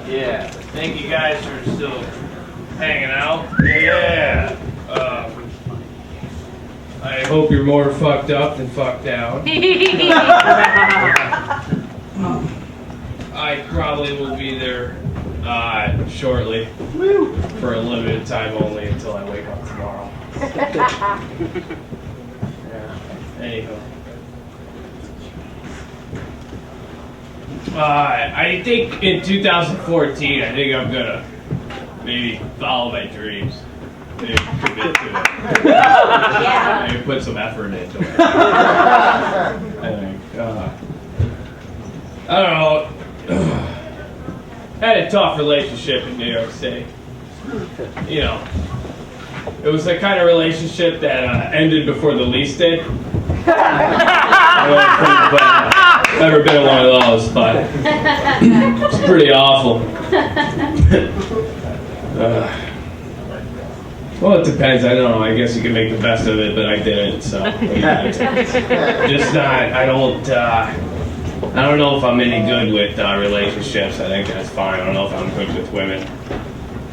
Yeah. Thank you guys for still hanging out. Yeah. I hope you're more fucked up than fucked out. I probably will be there shortly for a limited time only until I wake up tomorrow. Yeah. Anyhow. I think in 2014, I think I'm gonna maybe follow my dreams. Maybe commit to it. Yeah. Maybe put some effort into it. I think. I don't know. Had a tough relationship in New York City. You know, it was the kind of relationship that ended before the lease did. Never been in one of those, but it's pretty awful. Well, it depends. I don't know. I guess you can make the best of it, but I didn't. So, just not. I don't know if I'm any good with relationships. I think that's fine. I don't know if I'm good with women.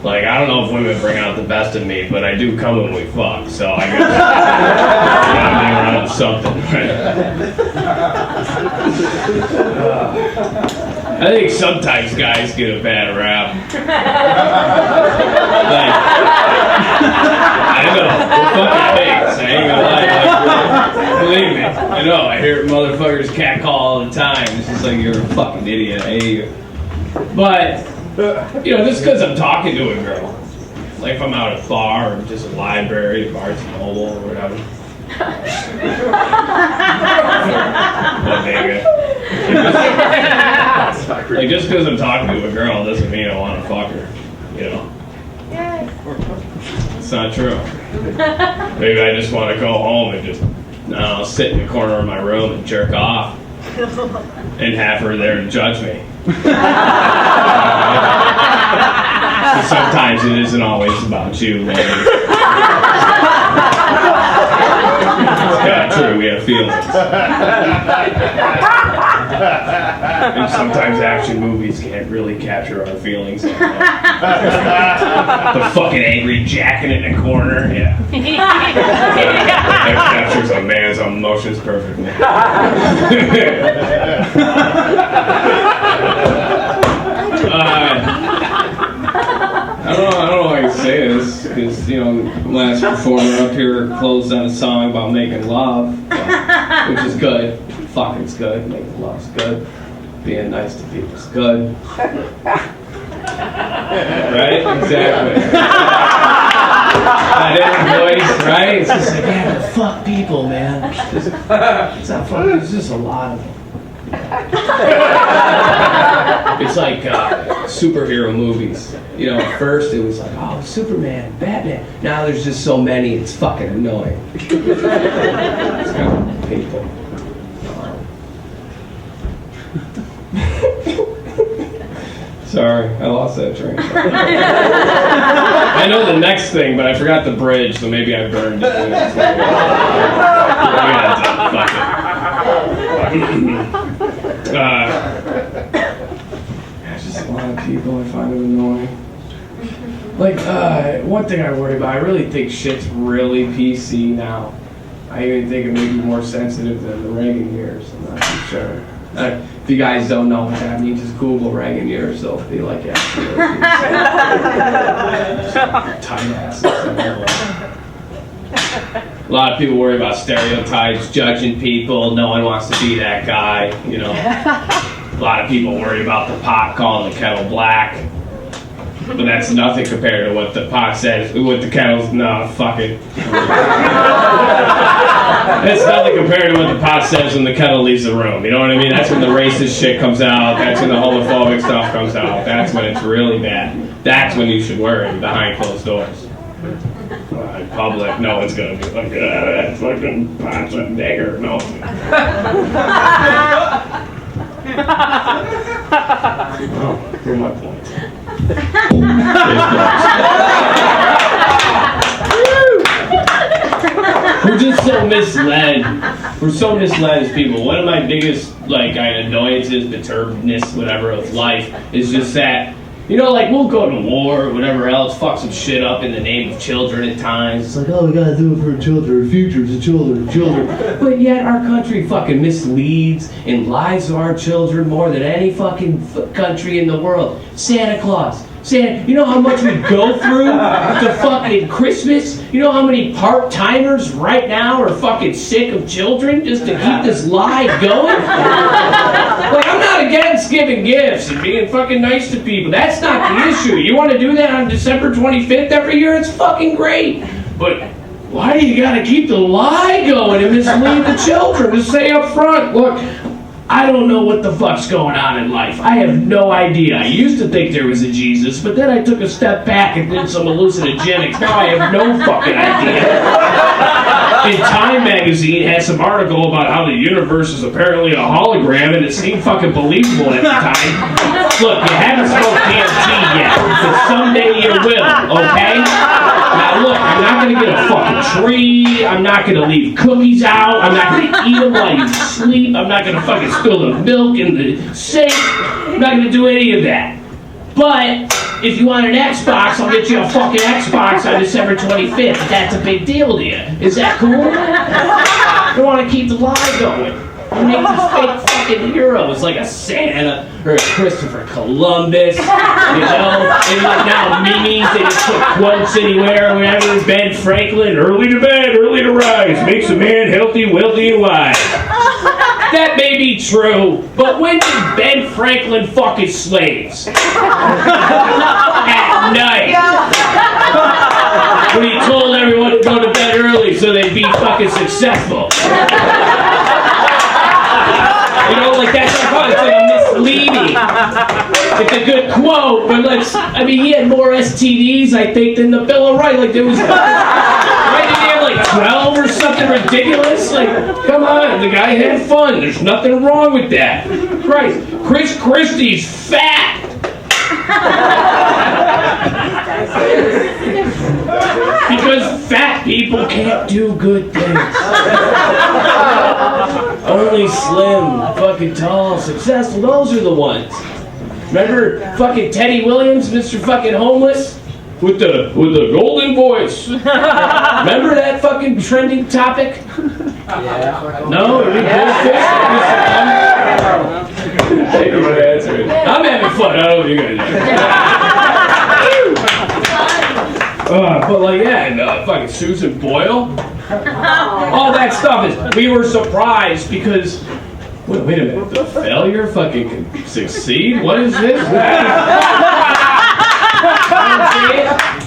Like, I don't know if women bring out the best of me, but I do come when we fuck, so I guess I'm being around something, right? I think sometimes guys get a bad rap. Like, I know, we're fucking pigs, I ain't gonna lie. Like, believe me, I know, I hear motherfuckers catcall all the time. It's just like, you're a fucking idiot, I hate you. But, you know, just because I'm talking to a girl, like if I'm out at a bar or just a library, Barnes and Noble or whatever. Like just because I'm talking to a girl doesn't mean I want to fuck her, you know? It's not true. Maybe I just want to go home and just, I don't know, sit in the corner of my room and jerk off and have her there to judge me. Sometimes it isn't always about you, lady. Yeah, true, we have feelings. And sometimes action movies can't really capture our feelings. The fucking angry jacking in the corner, yeah. That captures a man's emotions perfectly. I don't know how I can say this, because, you know, last performer up here closed on a song about making love, which is good. Fucking's good. Making love's good. Being nice to people's good. Right? Exactly. That inner voice, right? It's just like, yeah, but fuck people, man. It's not fuck, there's just a lot of them. It's like superhero movies. You know, at first it was like, oh, Superman, Batman. Now there's just so many, it's fucking annoying. It's kind of painful. Sorry, I lost that train. I know the next thing, but I forgot the bridge, so maybe I burned it. Just a lot of people I find it annoying. Like, one thing I worry about, I really think shit's really PC now. I even think it may be more sensitive than the Reagan years. I'm not too sure. If you guys don't know what that means, just Google Reagan years. They'll be like, yeah, tight asses. A lot of people worry about stereotypes, judging people. No one wants to be that guy, you know. A lot of people worry about the pot calling the kettle black. But that's nothing compared to what the pot says. What the kettle's, no, fuck it. That's nothing compared to what the pot says when the kettle leaves the room. You know what I mean? That's when the racist shit comes out. That's when the homophobic stuff comes out. That's when it's really bad. That's when you should worry, behind closed doors. In public, no one's gonna be like, that fucking pot's a nigger. No. Oh, here's my point. We're just so misled. We're so misled as people. One of my biggest annoyances, perturbedness, whatever of life is just that You know, like, we'll go to war or whatever else, fuck some shit up in the name of children at times. It's like, oh, we gotta do it for children, futures of children. But yet our country fucking misleads and lies to our children more than any fucking country in the world. Santa Claus. You know how much we go through to fucking Christmas? You know how many part-timers right now are fucking sick of children just to keep this lie going? Like, I'm not against giving gifts and being fucking nice to people. That's not the issue. You want to do that on December 25th every year? It's fucking great. But why do you gotta keep the lie going and mislead the children? To say up front, look, I don't know what the fuck's going on in life. I have no idea. I used to think there was a Jesus, but then I took a step back and did some hallucinogenics. Now I have no fucking idea. And Time magazine had some article about how the universe is apparently a hologram, and it seemed fucking believable at the time. Look, you haven't smoked DMT yet, but someday you will, okay? Now look, I'm not gonna get a fucking tree, I'm not gonna leave cookies out, I'm not gonna eat them while you sleep, I'm not gonna fucking spill the milk in the sink, I'm not gonna do any of that. But if you want an Xbox, I'll get you a fucking Xbox on December 25th. That's a big deal to you. Is that cool? You want to keep the lie going. You make these fake fucking heroes like a Santa or a Christopher Columbus, you know? And like now memes, they just put quotes anywhere or whatever. Ben Franklin, early to bed, early to rise, makes a man healthy, wealthy, and wise. That may be true, but when did Ben Franklin fuck his slaves? At night. When he told everyone to go to bed early so they'd be fucking successful. You know, like that's it's like a misleading. It's a good quote, but he had more STDs, I think, than the Bill of Rights. Like there was, right? Did he have like 12 or something ridiculous? Like, come on, the guy had fun. There's nothing wrong with that. Christ, Chris Christie's fat. Because fat people can't do good things. Only slim, fucking tall, successful, those are the ones. Remember fucking Teddy Williams, Mr. fucking Homeless? With the golden voice. Remember that fucking trending topic? Yeah. No? Are we bullshit? I'm having fun. I don't know what you're gonna do. But like, yeah, and fucking Susan Boyle. All that stuff is, we were surprised because, wait a minute, the failure fucking can succeed? What is this?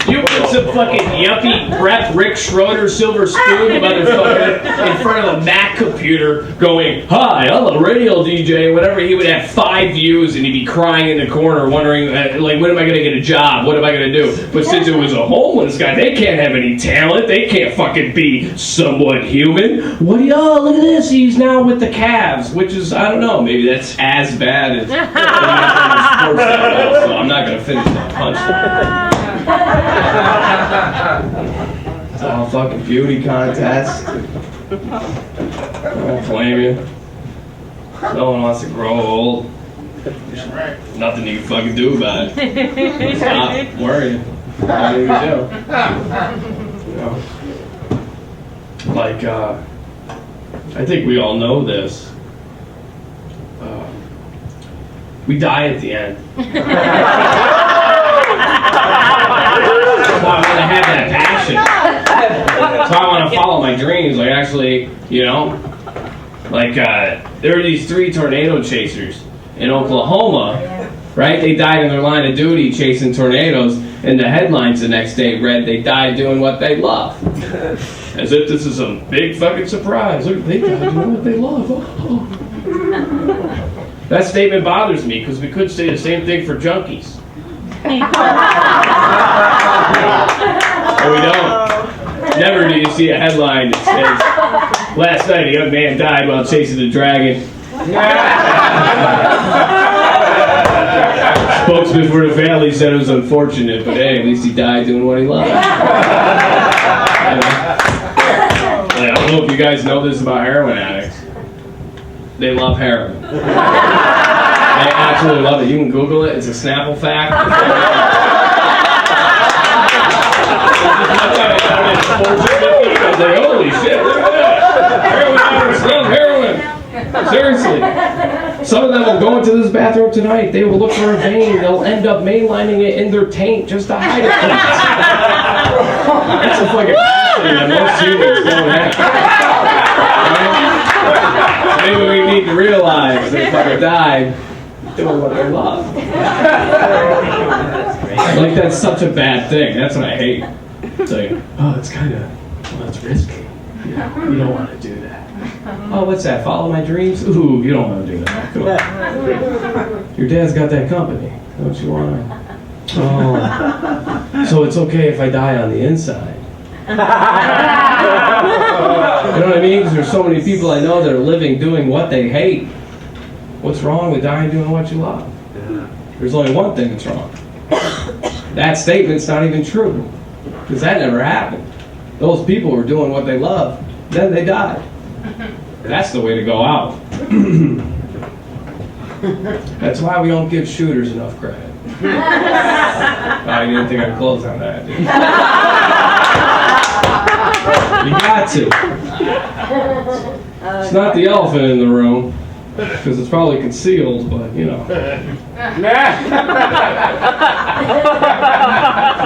You put some fucking yuppie prep Rick Schroeder silver spoon motherfucker in front of a Mac computer going, hi, I'm a radio DJ, whatever, he would have 5 views and he'd be crying in the corner wondering, like, when am I going to get a job? What am I going to do? But since it was a homeless guy, they can't have any talent. They can't fucking be somewhat human. What do you, oh, look at this, he's now with the Cavs, which is, I don't know, maybe that's as bad as sports that well, so I'm not going to finish that punchline. It's all fucking beauty contests. I don't blame you. No one wants to grow old. Nothing you can fucking do about it. Stop worrying. Nothing you can do. You know? Like, I think we all know this. We die at the end. That's why I want to have that passion. That's why I want to follow my dreams. Like, actually, you know, like, there were these 3 tornado chasers in Oklahoma, right? They died in their line of duty chasing tornadoes, and the headlines the next day read, they died doing what they love. As if this is a big fucking surprise. Look, they died doing what they love. Oh. That statement bothers me, because we could say the same thing for junkies. But we don't. Never do you see a headline that says, last night a young man died while chasing the dragon. Spokesman for the family said it was unfortunate, but hey, at least he died doing what he loved. I don't know if you guys know this about heroin addicts. They love heroin. I absolutely love it. You can Google it. It's a Snapple fact. I was like, holy shit, look at that. Heroin addicts love heroin. Seriously. Some of them will go into this bathroom tonight. They will look for a vein. They'll end up mainlining it in their taint just to hide it. That's a fucking passion that most humans don't have. Maybe we need to realize that if I died doing what they love. Like, that's such a bad thing. That's what I hate. It's like, oh, it's kind of, well, it's risky. You don't want to do that. Oh, what's that? Follow my dreams? Ooh, you don't want to do that. Come on. Your dad's got that company. Don't you want to? Oh. So it's okay if I die on the inside. You know what I mean? Because there's so many people I know that are living doing what they hate. What's wrong with dying doing what you love? There's only one thing that's wrong. That statement's not even true. Because that never happened. Those people were doing what they love, then they died. That's the way to go out. That's why we don't give shooters enough credit. I didn't think I'd close on that, did you? You got to. It's not the elephant in the room, because it's probably concealed, but you know.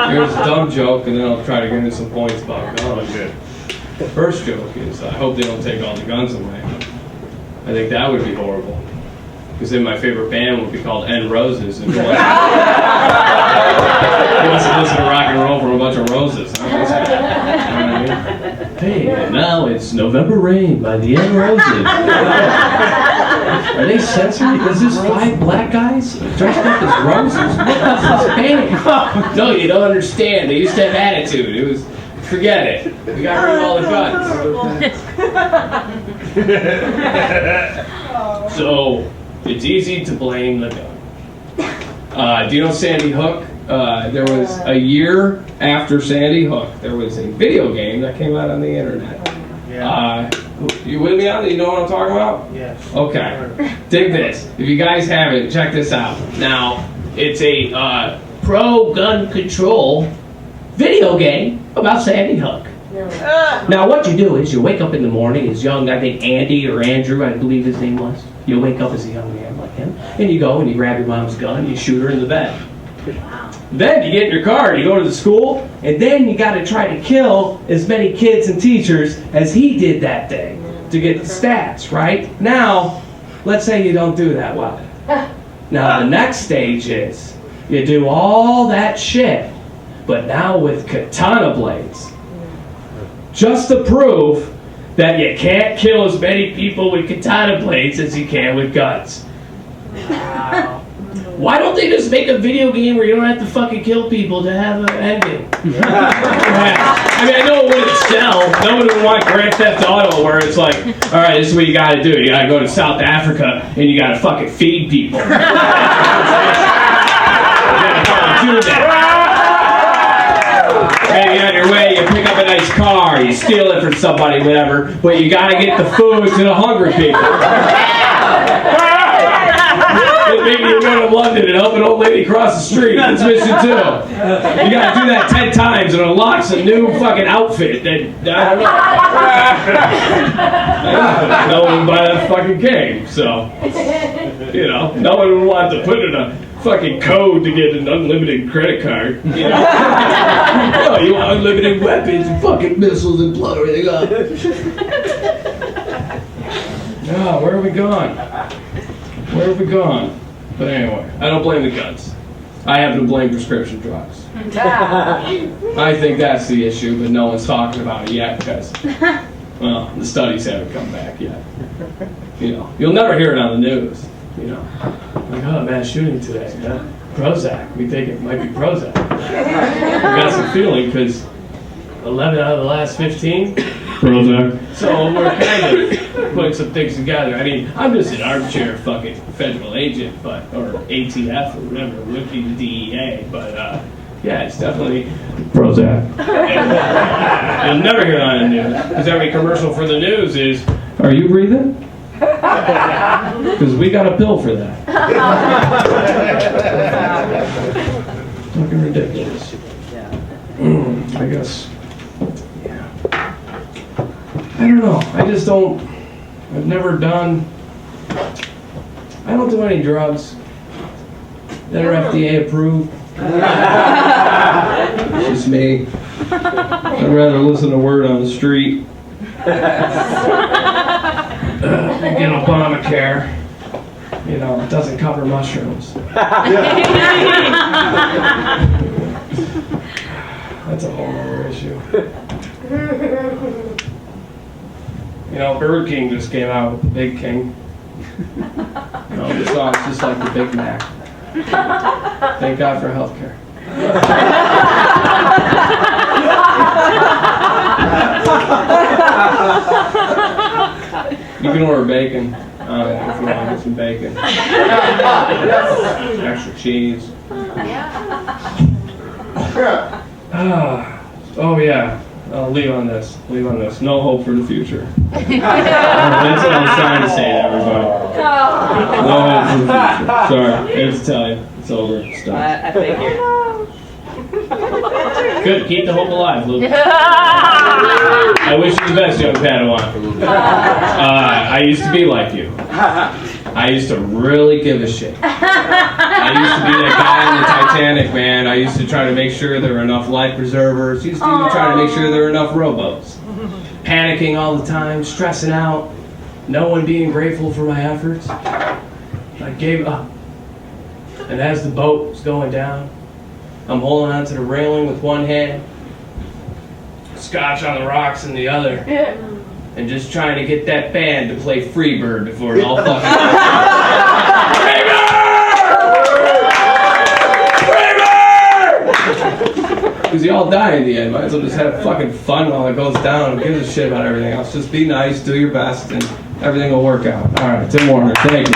Here's a dumb joke, and then I'll try to get into some points about guns. The first joke is, I hope they don't take all the guns away. I think that would be horrible. Because then my favorite band would be called N Roses. And he wants to listen to rock and roll from a bunch of roses. Huh? You know what I mean? Hey, and now it's November Rain by the N Roses. Are they censored? Is this 5 black guys dressed up as roses? What is this band? No, you don't understand. They used to have attitude. It was, forget it. We got rid of all the guns. So, it's easy to blame the gun. Do you know Sandy Hook? There was a year after Sandy Hook, there was a video game that came out on the internet. Yeah. You with me on it? You know what I'm talking about? Yes. Okay. Dig this. If you guys haven't, check this out. Now, it's a pro-gun control video game about Sandy Hook. Now, what you do is you wake up in the morning as young, I think Andy or Andrew, I believe his name was. You wake up as a young man like him, and you go and you grab your mom's gun and you shoot her in the bed. Then you get in your car and you go to the school, and then you got to try to kill as many kids and teachers as he did that day to get the stats, right? Now, let's say you don't do that well. Now, the next stage is you do all that shit, but now with katana blades. Just to prove that you can't kill as many people with katana blades as you can with guns. Wow. Why don't they just make a video game where you don't have to fucking kill people to have an ending? I mean, I know it wouldn't sell. No one would want Grand Theft Auto where it's like, all right, this is what you got to do. You got to go to South Africa and you got to fucking feed people. You got to do that. Maybe on your way, you pick up a nice car, you steal it from somebody, whatever, but you gotta get the food to the hungry people. Maybe you're going to London and help an old lady cross the street. That's mission 2. You gotta do that 10 times and it unlocks a new fucking outfit that, I don't know. No one would buy that fucking game, so, you know, no one would want to put in a fucking code to get an unlimited credit card. You know? Oh, you want unlimited weapons and fucking missiles and blow everything up. No, where have we gone? Where have we gone? But anyway, I don't blame the guns. I have to blame prescription drugs. I think that's the issue, but no one's talking about it yet because, well, the studies haven't come back yet. You know, you'll never hear it on the news. You know, like, oh, mass shooting today. Yeah. Prozac. We think it might be Prozac. We got some feeling because 11 out of the last 15. Prozac. So we're kind of putting some things together. I mean, I'm just an armchair fucking federal agent, but or ATF or whatever, would be the DEA. But yeah, it's definitely Prozac. You'll never hear it on the news because every commercial for the news is, "Are you breathing?" Because we got a pill for that. Fucking ridiculous. I guess. Yeah. I don't know. I just don't. I've never done. I don't do any drugs that are FDA approved. It's just me. I'd rather listen to Word on the Street. Get Obamacare. You know, it doesn't cover mushrooms. That's a whole other issue. You know, Burger King just came out with the Big King. You know, the sauce just like the Big Mac. Thank God for healthcare. You can order bacon if you want to get some bacon. Extra cheese. Oh yeah. I'll leave on this. No hope for the future. That's what I was trying to say to everybody. No hope for the future. Sorry. I have to tell you. It's over. It's done. I figured. Good. Keep the hope alive, Luke. I wish you the best, young Padawan. I used to be like you. I used to really give a shit. I used to be that guy in the Titanic, man. I used to try to make sure there were enough life preservers. Used to even try to make sure there were enough rowboats. Panicking all the time, stressing out, no one being grateful for my efforts. I gave up. And as the boat was going down, I'm holding onto the railing with one hand, scotch on the rocks in the other, and just trying to get that band to play Freebird before it all fucking Freebird! Because you all die in the end. Might as well just have fucking fun while it goes down. Who gives a shit about everything else? Just be nice, do your best, and everything will work out. All right, Tim Warner, thank you.